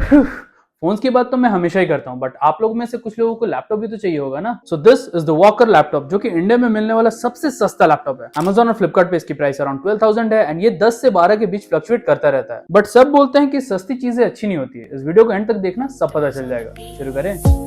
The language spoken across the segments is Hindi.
फोन्स की बात तो मैं हमेशा ही करता हूँ, बट आप लोग में से कुछ लोगों को लैपटॉप भी तो चाहिए होगा ना। So this is the walker laptop, जो कि इंडिया में मिलने वाला सबसे सस्ता लैपटॉप है। Amazon और फ्लिपकार्ट पे इसकी प्राइस अराउंड 12,000 है एंड ये 10 से 12 के बीच फ्लक्चुएट करता रहता है। बट सब बोलते हैं कि सस्ती चीजें अच्छी नहीं होती है। इस वीडियो को एंड तक देखना, सब पता चल जाएगा। शुरू करें।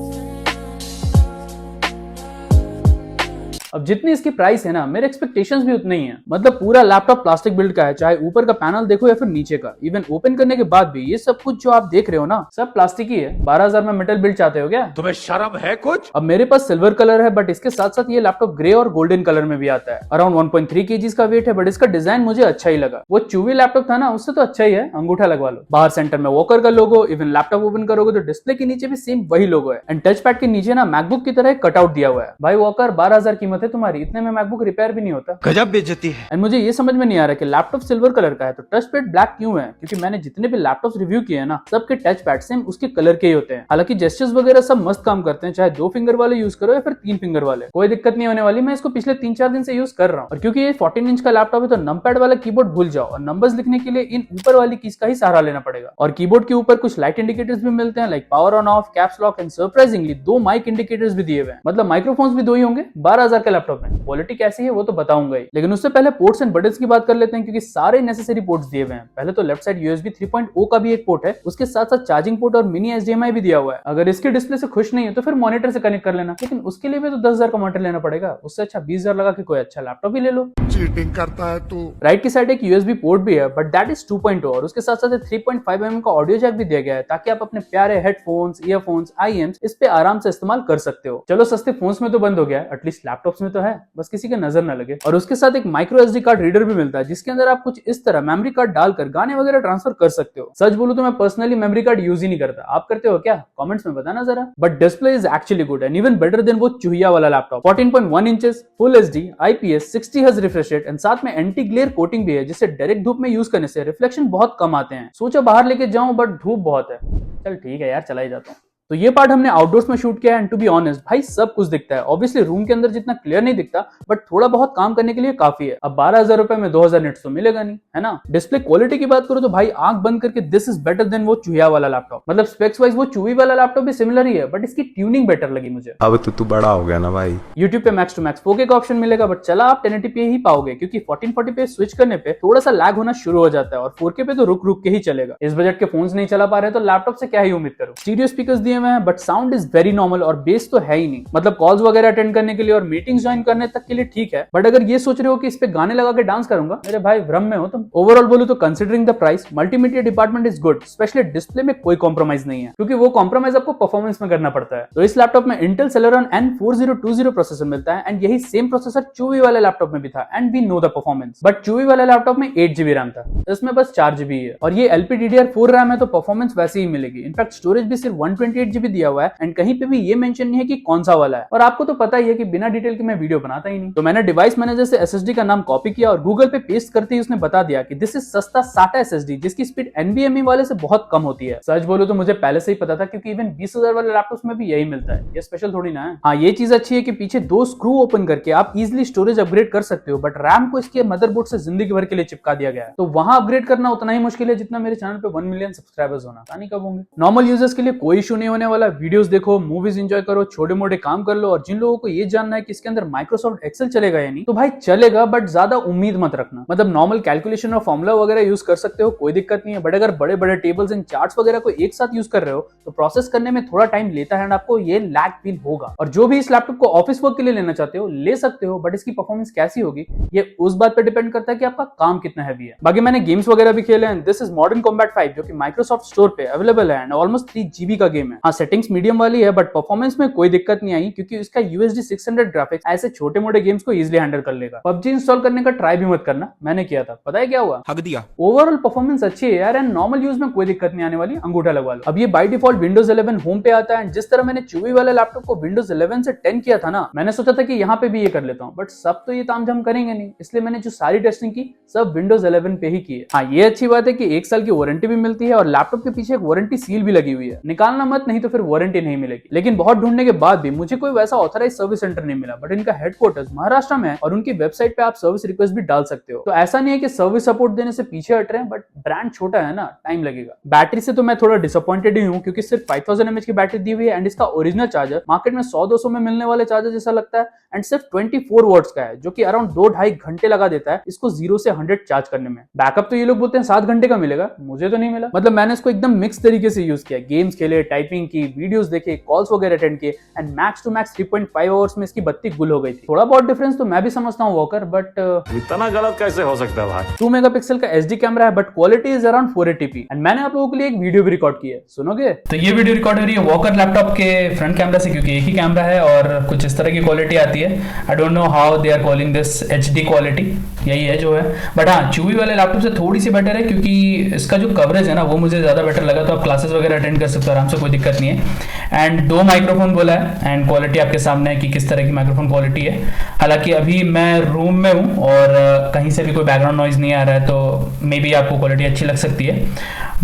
अब जितनी इसकी प्राइस है ना, मेरे एक्सपेक्टेशंस भी उतने ही हैं। मतलब पूरा लैपटॉप प्लास्टिक बिल्ड का है, चाहे ऊपर का पैनल देखो या फिर नीचे का। इवन ओपन करने के बाद भी ये सब कुछ जो आप देख रहे हो ना, सब प्लास्टिक ही है। 12,000 में मेटल बिल्ड चाहते हो क्या? तुम्हें शर्म है कुछ? अब मेरे पास सिल्वर कलर है, बट इसके साथ साथ ये लैपटॉप ग्रे और गोल्डन कलर में भी आता है। अराउंड 1.3 kg का वेट है, बट इसका डिजाइन मुझे अच्छा ही लगा। वो चूवी लैपटॉप था ना, उससे तो अच्छा ही है। अंगूठा लगवा लो। बाहर सेंटर में वॉकर का लोगो। इवन लैपटॉप ओपन करोगे तो डिस्प्ले के नीचे भी सेम वही लोगो है एंड टच पैड के नीचे ना मैकबुक की तरह कटआउट दिया हुआ है। भाई वॉकर 12,000 कीमत है तुम्हारी, इतने में मैकबुक रिपेयर भी नहीं होता। गजब बेइज्जती है। एंड मुझे ये समझ में नहीं आ रहा कि लैपटॉप सिल्वर कलर का है तो टच पैड ब्लैक क्यों है? क्योंकि मैंने जितने भी लैपटॉप्स रिव्यू किए हैं ना, सबके टच पैड सेम उसके कलर के ही होते हैं। हालांकि जेस्चर्स वगैरह सब मस्त काम करते हैं, चाहे 2 फिंगर वाले यूज करो या फिर 3 फिंगर वाले, कोई दिक्कत नहीं होने वाली। मैं इसको पिछले 3-4 दिन से यूज कर रहा हूँ। और क्योंकि ये 14 इंच का लैपटॉप है तो नंपैड वाला कीबोर्ड भूल जाओ और नंबर्स लिखने के लिए इन ऊपर वाली कीज का ही सहारा लेना पड़ेगा। और कीबोर्ड के ऊपर कुछ लाइट इंडिकेटर्स भी मिलते हैं, like power on off, caps lock and surprisingly 2 mic indicators भी दिए हुए हैं। मतलब माइक्रोफोन्स भी 2 ही होंगे 12,000 के लैपटॉप में। क्वालिटी कैसी है वो तो बताऊंगा ही, लेकिन उससे पहले पोर्ट्स एंड बटन्स की बात कर लेते हैं, क्योंकि सारे नेसेसरी पोर्ट्स दिए हुए हैं। पहले तो लेफ्ट साइड USB 3.0 का भी एक पोर्ट है, उसके साथ साथ चार्जिंग पोर्ट और मिनी HDMI भी दिया हुआ है। अगर इसके डिस्प्ले से खुश नहीं है तो फिर मॉनिटर से कनेक्ट कर लेना, लेकिन उसके लिए भी तो 10,000 का मॉनिटर लेना पड़ेगा। उससे अच्छा 20,000 लगा के कोई अच्छा लैपटॉप ही ले लो। चीटिंग करता है तू। राइट की साइड एक USB पोर्ट भी है, बट दैट इज 2.0 और उसके साथ साथ 3.5 mm का ऑडियो जैक भी दिया गया है, ताकि आप अपने प्यारे हेडफोन्स, ईयरफोन्स, IEMs इस पे आराम से इस्तेमाल कर सकते हो। चलो सस्ते फोन्स में तो बंद हो गया है, एटलीस्ट लैपटॉप्स में तो है, बस किसी के नजर न लगे। और उसके साथ एक माइक्रो SD कार्ड रीडर भी मिलता है, जिसके अंदर आप कुछ इस तरह मेमोरी कार्ड डालकर गाने वगैरह ट्रांसफर कर सकते हो। सच बोलूं तो मैं पर्सनली मेमोरी कार्ड यूज ही नहीं करता। आप करते हो क्या? कमेंट्स में बताना जरा। But display is actually good and even better than वो चूहिया वाला laptop. 14.1 inches, full HD, IPS, 60 hertz refresh rate and साथ में एंटी ग्लेयर कोटिंग भी है, जिससे डायरेक्ट धूप में यूज करने से रिफ्लेक्शन बहुत कम आते हैं। सोचा बाहर लेके जाऊं, बट धूप बहुत है। चल ठीक है यार, चला ही जाता हूँ। तो ये पार्ट हमने आउटडोर्स में शूट किया है एंड टू बी ऑनेस्ट भाई सब कुछ दिखता है। ऑब्वियसली रूम के अंदर जितना क्लियर नहीं दिखता, बट थोड़ा बहुत काम करने के लिए काफी है। अब 12,000 रुपए में 2,000 निट्स तो मिलेगा नहीं, है ना। डिस्प्ले क्वालिटी की बात करो तो भाई आंख बंद करके दिस इज बेटर देन वो चूहिया वाला लैपटॉप। मतलब स्पेक्स वाइज वो चूही वाला लैपटॉप भी सिमिलर ही है, बट इसकी ट्यूनिंग बेटर लगी मुझे। अब तो तू बड़ा हो गया ना भाई। YouTube पे मैक्स टू मैक्स 4K का ऑप्शन मिलेगा, बट चला आप 1080p ही पाओगे, क्योंकि 1440 पे स्विच करने पे थोड़ा सा लैग होना शुरू हो जाता है और 4K पे तो रुक रुक के ही चलेगा। इस बजट के फोन्स नहीं चला पा रहे तो लैपटॉप से क्या ही उम्मीद करो। स्टीरियो स्पीकर्स दिए हुए हैं, बट साउंड वेरी नॉर्मल और बेस तो है ही नहीं। मतलब कॉल्स वगैरह अटेंड करने के लिए और मीटिंग्स ज्वाइन करने तक के लिए ठीक है, बट अगर ये सोच रहे हो कि इस पे गाने लगा के डांस करूंगा, मेरे भाई भ्रम में हो तुम। ओवरऑल बोलूं तो considering the price, multimedia department is good, specially display में कोई कॉम्प्रोमाइज नहीं है, क्योंकि वो कॉम्प्रोमाइज आपको परफॉर्मेंस में करना पड़ता है। तो इस लैपटॉप में इंटेल Celeron N4020 प्रोसेसर मिलता है एंड यही सेम प्रोसेसर चूवी वाले लैपटॉप में भी था and we know the performance. But Chuwi वाले लैपटॉप में 8GB रैम था, इसमें बस 4GB है। और ये LPDDR4 रैम है तो परफॉर्मेंस वैसे ही मिलेगी। इनफैक्ट स्टोरेज भी सिर्फ 128GB दिया हुआ है एंड कहीं पे भी ये मेंशन नहीं है कि कौन सा वाला है। और आपको तो पता ही है कि बिना डिटेल के मैं वीडियो बनाता ही नहीं। तो मैंने डिवाइस मैनेजर से SSD का नाम कॉपी किया और गूगल पे पेस्ट करते ही उसने बता दिया कि दिस इज सस्ता SATA SSD, जिसकी स्पीड NVMe वाले से बहुत कम होती है। सच बोलो तो मुझे पहले से ही पता था, क्योंकि इवन 20,000 वाले लैपटॉप्स में भी यही मिलता है। ये स्पेशल थोड़ी ना है। हाँ ये चीज अच्छी है कि पीछे 2 स्क्रू ओपन करके आप इजिली स्टोरेज अपग्रेड कर सकते हो, बट रैम को इसके मदरबोर्ड से जिंदगी भर के लिए चिपका दिया गया है। तो वहां अपग्रेड करना उतना ही मुश्किल है जितना मेरे चैनल पे 1 मिलियन सब्सक्राइबर्स होना। पता नहीं कब होंगे। नॉर्मल यूजर्स के लिए कोई इशू नहीं होने वाला। वीडियोस देखो, मूवीज एंजॉय करो, छोटे मोटे काम कर लो। और जिन लोगों को ये जानना है कि इसके अंदर माइक्रोसॉफ्ट एक्सेल चलेगा या नहीं, तो भाई चलेगा, बट ज्यादा उम्मीद मत रखना। मतलब नॉर्मल कैलकुलेशन और फॉर्मूला वगैरह यूज कर सकते हो, कोई दिक्कत नहीं है। बट अगर बड़े बड़े टेबल्स एंड चार्ट्स वगैरह को एक साथ यूज कर रहे हो तो प्रोसेस करने में थोड़ा टाइम लेता है एंड आपको ये लैग फील होगा। और जो भी इस लैपटॉप को ऑफिस वर्क के लिए लेना चाहते हो ले सकते हो, बट इसकी परफॉर्मेंस कैसी होगी ये उस बात पर डिपेंड करता है कि आपका काम कितना हैवी है। बाकी मैंने गेम्स वगैरह भी खेले हैं। दिस इज मॉडर्न कॉम्बैट 5, जो कि माइक्रोसॉफ्ट स्टोर पे अवेलेबल है एंड ऑलमोस्ट 3GB का गेम है। हाँ सेटिंग्स मीडियम वाली है, बट परफॉर्मेंस में कोई दिक्कत नहीं आई, क्योंकि इसका UHD 600 ग्राफिक्स ऐसे छोटे मोटे गेम्स को इजिली हैंडल कर लेगा। PUBG इंस्टॉल करने का ट्राई भी मत करना, मैंने किया था, पता है क्या हुआ? हक दिया। ओवरऑल परफॉर्मेंस अच्छी है यार एंड नॉर्मल यूज में कोई दिक्कत नहीं आने वाली। अंगूठा लगवा लो। अब ये बाय डिफॉल्ट विंडोज 11 होम पे आता है एंड जिस तरह मैंने चूवी वाले लैपटॉप को विंडोज 11 से 10 किया था ना, मैंने सोचा था कि यहाँ पे भी ये कर लेता हूँ, बट सब तो ये तामझाम करेंगे नहीं, इसलिए मैंने जो सारी टेस्टिंग की सब विंडोज 11 पे ही की है। हाँ ये अच्छी बात है कि 1 साल की वारंटी भी मिलती है और लैपटॉप के पीछे एक वारंटी सील भी लगी हुई है। निकालना मत, नहीं तो फिर वारंटी नहीं मिलेगी। लेकिन बहुत ढूंढने के बाद भी मुझे कोई वैसा ऑथराइज सर्विस सेंटर नहीं मिला, बट इनका हेडक्वार्टर्स महाराष्ट्र में है और उनकी वेबसाइट पे आप सर्विस रिक्वेस्ट भी डाल सकते हो। तो ऐसा नहीं है कि सर्विस सपोर्ट देने से पीछे हट रहे हैं, बट ब्रांड छोटा है ना, टाइम लगेगा। बैटरी से तो मैं थोड़ा डिसअपॉइंटेड ही हूँ, क्योंकि सिर्फ 5000 mAh की बैटरी दी हुई है एंड इसका ओरिजिनल चार्जर मार्केट में 100-200 में मिलने वाले चार्जर जैसा लगता है एंड सिर्फ 24 वॉट्स का है, जो कि अराउंड 2-2.5 घंटे लगा देता है इसको 0 से 100 चार्ज करने में। बैकअप तो ये लोग बोलते हैं 7 घंटे का मिलेगा, मुझे तो नहीं मिला। मतलब मैंने इसको एकदम मिक्स तरीके से यूज किया, गेम्स खेले, टाइपिंग की, वीडियोस देखे, कॉल्स वगैरह अटेंड किए and max to max 3.5 hours में इसकी बत्ती गुल हो गई थी। थोड़ा बहुत डिफरेंस तो मैं भी समझता हूँ वॉकर, बट इतना गलत कैसे हो सकता है भाई। 2 मेगापिक्सल का एचडी कैमरा है, but quality is around 480p and मैंने आप लोगों के लिए एक वीडियो भी रिकॉर्ड की है, सुनोगे? तो ये वीडियो रिकॉर्ड हो रही है वॉकर लैपटॉप के फ्रंट कैमरा से, क्योंकि एक ही कैमरा है और कुछ इस तरह की क्वालिटी आती है। I don't know how they are calling this HD quality, यही है जो है। बट हाँ, चूवी वाले लैपटॉप से थोड़ी सी बेटर है, क्योंकि इसका जो कवरेज है ना वो मुझे ज्यादा बेटर लगा। तो आप क्लासेस वगैरह अटेंड कर सकते हो आराम से, कोई दिक्कत नहीं है। एंड 2 माइक्रोफोन बोला है एंड क्वालिटी आपके सामने है कि किस तरह की माइक्रोफोन क्वालिटी है। हालांकि अभी मैं रूम में हूँ और कहीं से भी कोई बैकग्राउंड नॉइज नहीं आ रहा है, तो मे बी आपको क्वालिटी अच्छी लग सकती है,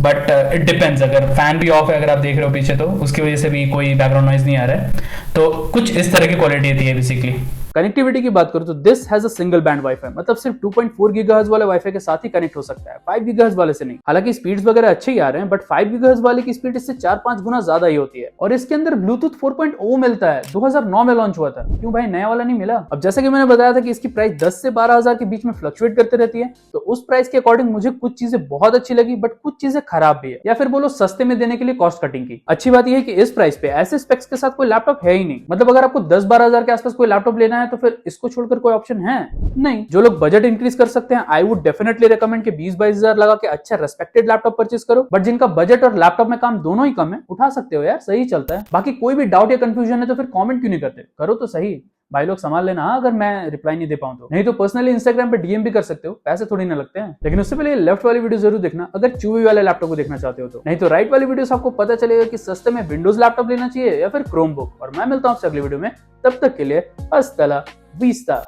बट इट डिपेंड्स। अगर फैन भी ऑफ है, अगर आप देख रहे हो पीछे, तो उसकी वजह से भी कोई बैकग्राउंड नॉइज नहीं आ रहा है। तो कुछ इस तरह की क्वालिटी थी बेसिकली। कनेक्टिविटी की बात करूं तो this has a single band wifi, मतलब सिर्फ 2.4 गीगाहर्ट्ज वाले वाईफाई के साथ ही कनेक्ट हो सकता है, 5 गीगाहर्ट्ज वाले से नहीं। हालांकि स्पीड्स वगैरह अच्छे ही आ रहे हैं, बट 5 गीगाहर्ट्ज वाले की स्पीड इससे 4-5 गुना ज्यादा ही होती है। और इसके अंदर ब्लूटूथ 4.0 मिलता है, 2009 में लॉन्च हुआ था। क्यों भाई नया वाला नहीं मिला? अब जैसा कि मैंने बताया था कि इसकी प्राइस 10 से 12,000 के बीच में फ्लक्चुएट करते रहती है, तो उस प्राइस के अकॉर्डिंग मुझे कुछ चीजें बहुत अच्छी लगी, बट कुछ चीजें खराब भी है, या फिर बोलो सस्ते में देने के लिए कॉस्ट कटिंग की। अच्छी बात यह है कि इस प्राइस पे ऐसे स्पेक्स के साथ कोई लैपटॉप है ही नहीं। मतलब अगर आपको 10-12,000 के आसपास कोई लैपटॉप लेना है तो फिर इसको छोड़कर कोई ऑप्शन है नहीं। जो लोग बजट इंक्रीज कर सकते हैं, आई वुड डेफिनेटली रिकमेंड कि 20-22 हजार लगा के अच्छा रेस्पेक्टेड लैपटॉप परचेज करो। बट जिनका बजट और लैपटॉप में काम दोनों ही कम है, उठा सकते हो यार, सही चलता है। बाकी कोई भी डाउट या कंफ्यूजन है तो फिर कमेंट क्यों नहीं करते? करो तो सही भाई लोग, संभाल लेना अगर मैं रिप्लाई नहीं दे पाऊं तो। नहीं तो पर्सनली इंस्टाग्राम पे डीएम भी कर सकते हो, पैसे थोड़ी ना लगते हैं। लेकिन उससे पहले लेफ्ट वाली वीडियो जरूर देखना अगर चूवी वाले लैपटॉप को देखना चाहते हो तो। नहीं तो राइट वाली वीडियो से आपको पता चलेगा कि सस्ते में विंडोज लैपटॉप लेना चाहिए या फिर क्रोमबुक। और मैं मिलता हूं आपसे अगली वीडियो में, तब तक के लिए हस्ता ला विस्ता।